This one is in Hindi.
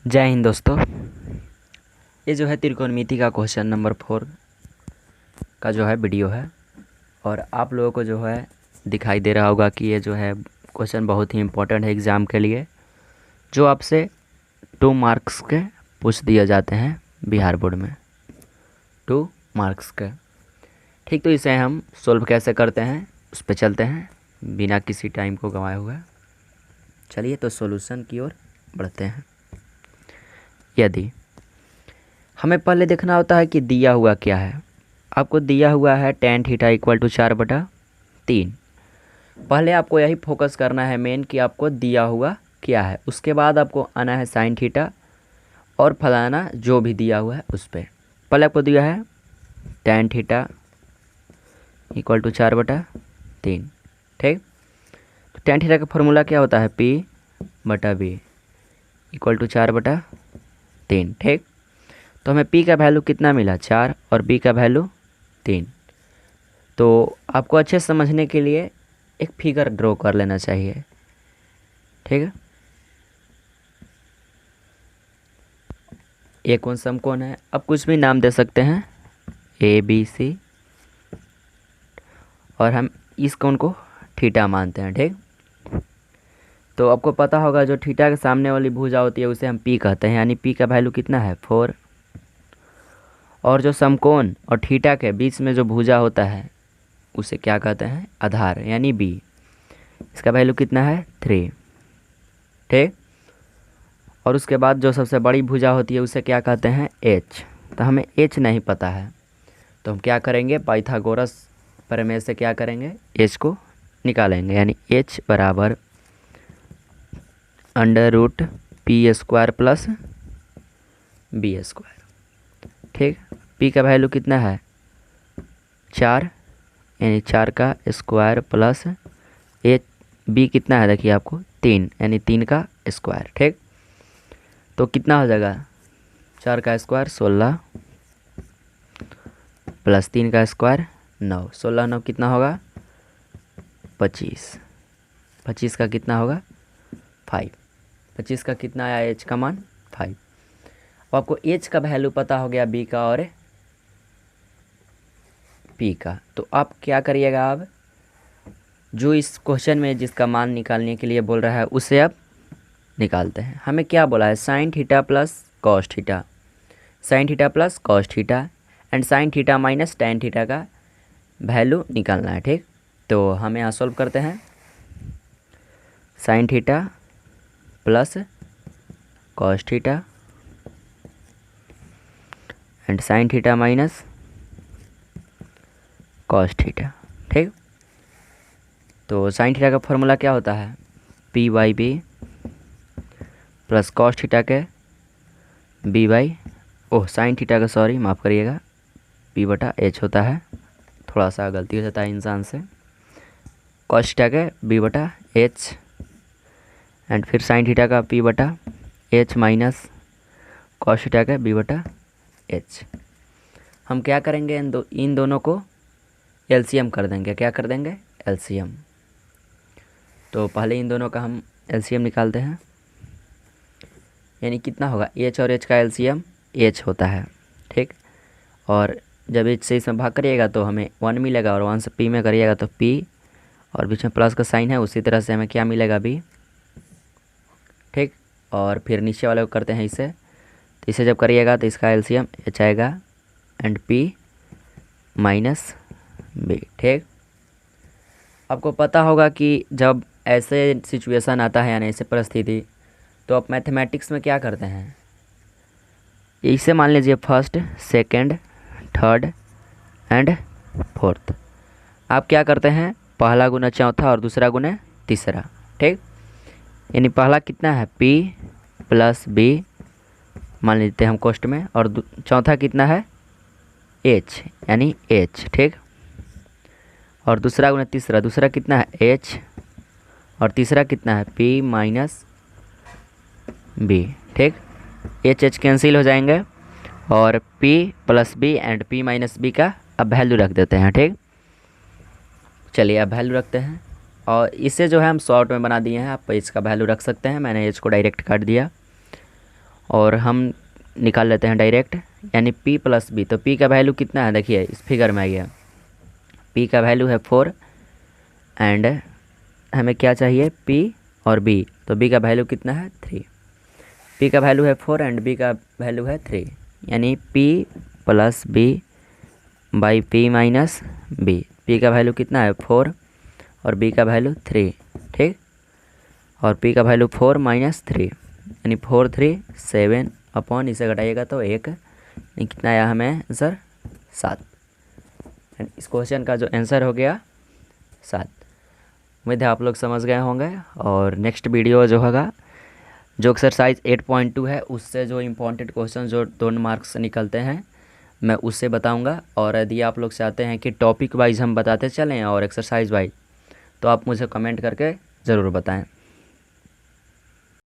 जय हिंद दोस्तों। ये जो है त्रिकोणमिति का क्वेश्चन नंबर 4 का जो है वीडियो है और आप लोगों को जो है दिखाई दे रहा होगा कि ये जो है क्वेश्चन बहुत ही इम्पोर्टेंट है एग्ज़ाम के लिए, जो आपसे 2 मार्क्स के पूछ दिए जाते हैं बिहार बोर्ड में, 2 मार्क्स के। ठीक, तो इसे हम सोल्व कैसे करते हैं उस पर चलते हैं बिना किसी टाइम को गंवाए हुए। चलिए तो सॉल्यूशन की ओर बढ़ते हैं। यदि हमें पहले देखना होता है कि दिया हुआ क्या है। आपको दिया हुआ है tan थीटा इक्वल टू 4/3। पहले आपको यही फोकस करना है मेन कि आपको दिया हुआ क्या है, उसके बाद आपको आना है साइन थीटा और फलाना जो भी दिया हुआ है उस पर। पहले आपको दिया है tan थीटा इक्वल टू 4/3। ठीक, तो tan थीटा का फॉर्मूला क्या होता है, P/B इक्वल टू 4/3। ठीक, तो हमें P का वैल्यू कितना मिला, 4 और B का वैल्यू 3। तो आपको अच्छे समझने के लिए एक फिगर ड्रॉ कर लेना चाहिए। ठीक है, ये कौन समकोण है, आप कुछ भी नाम दे सकते हैं, ABC, और हम इस कोण को थीटा मानते हैं। ठीक, तो आपको पता होगा जो थीटा के सामने वाली भुजा होती है उसे हम P कहते हैं, यानी P का वैल्यू कितना है, 4। और जो समकोण और थीटा के बीच में जो भुजा होता है उसे क्या कहते हैं, आधार, यानी B। इसका वैल्यू कितना है, 3। ठीक, और उसके बाद जो सबसे बड़ी भुजा होती है उसे क्या कहते हैं, H। तो हमें H नहीं पता है, तो हम क्या करेंगे, पाइथागोरस प्रमेय से क्या करेंगे, H को निकालेंगे, यानी H बराबर √P² प्लस B²। ठीक, P का वैल्यू कितना है, 4, यानी 4 का स्क्वायर प्लस B कितना है, देखिए आपको 3, यानी 3 का स्क्वायर। ठीक, तो कितना हो जाएगा, 4 का स्क्वायर 16 प्लस 3 का स्क्वायर 9, 16 9 कितना होगा, 25। 25 का कितना होगा, 5। 25 का कितना आया, H का मान 5। अब आपको H का वैल्यू पता हो गया B का और P का, तो आप क्या करिएगा, अब जो इस क्वेश्चन में जिसका मान निकालने के लिए बोल रहा है उसे अब निकालते हैं। हमें क्या बोला है, sine theta plus cos theta, sine theta plus cos theta and sine theta minus tan theta का वैल्यू निकालना है। ठीक, तो हम यहाँ सॉल्व करते हैं, sine theta plus cos theta and sine theta minus cos theta. ठीक, तो साइन थीटा का फॉर्मूला क्या होता है, P/B प्लस कॉस थीटा के साइन थीटा का, सॉरी माफ़ करिएगा, P/H होता है, थोड़ा सा गलती हो जाता है इंसान से, कॉस थीटा के B/H एंड फिर साइन थीटा का P/H माइनस कॉस थीटा के B/H। हम क्या करेंगे, इन दोनों को LCM कर देंगे। क्या कर देंगे, LCM। तो पहले इन दोनों का हम LCM निकालते हैं, यानी कितना होगा, H और H का LCM H होता है। ठीक, और जब H से इसमें भाग करिएगा तो हमें 1 मिलेगा, और 1 से P में करिएगा तो P, और बीच में प्लस का साइन है, उसी तरह से हमें क्या मिलेगा, B। ठीक, और फिर नीचे वाले को करते हैं इसे, तो इसे जब करिएगा तो इसका LCM H आएगा एंड P माइनस B। ठीक, आपको पता होगा कि जब ऐसे सिचुएशन आता है, यानी ऐसे परिस्थिति, तो आप मैथमेटिक्स में क्या करते हैं, इसे मान लीजिए first, second, third and fourth. आप क्या करते हैं, पहला गुना चौथा और दूसरा गुना तीसरा। ठीक, यानी पहला कितना है, P प्लस B मान लेते हैं हम कोष्ट में, और चौथा कितना है, H, यानी H। ठीक, और दूसरा गुना तीसरा, दूसरा कितना है, H, और तीसरा कितना है, P माइनस B। ठीक, H कैंसिल हो जाएंगे और P plus B and P minus B का अब वैल्यू रख देते हैं। ठीक, चलिए अब वैल्यू रखते हैं, और इसे जो है हम शॉर्ट में बना दिए हैं, आप इसका वैल्यू रख सकते हैं, मैंने H को डायरेक्ट काट दिया। और हम निकाल लेते हैं डायरेक्ट, यानी p प्लस बी। तो p का वैल्यू कितना है, देखिए इस फिगर में आ गया, p का वैल्यू है 4 एंड हमें क्या चाहिए p और b। तो b का वैल्यू कितना है 3, p का वैल्यू है 4 एंड b का वैल्यू है 3, यानी p plus b by p minus b। p का वैल्यू कितना है 4 और b का वैल्यू 3, ठीक। और p का वैल्यू 4 माइनस 3 यानी 4 3 7 अपॉन इसे घटाइएगा तो 1, कितना आया हमें आंसर 7। इस क्वेश्चन का जो आंसर हो गया 7। उम्मीद है आप लोग समझ गए होंगे। और नेक्स्ट वीडियो जो होगा, जो एक्सरसाइज 8.2 है, उससे जो इम्पोर्टेंट क्वेश्चन जो 2 मार्क्स निकलते हैं मैं उससे बताऊंगा। और यदि आप लोग चाहते हैं कि टॉपिक वाइज हम बताते चलें और एक्सरसाइज वाइज, तो आप मुझे कमेंट करके ज़रूर बताएं।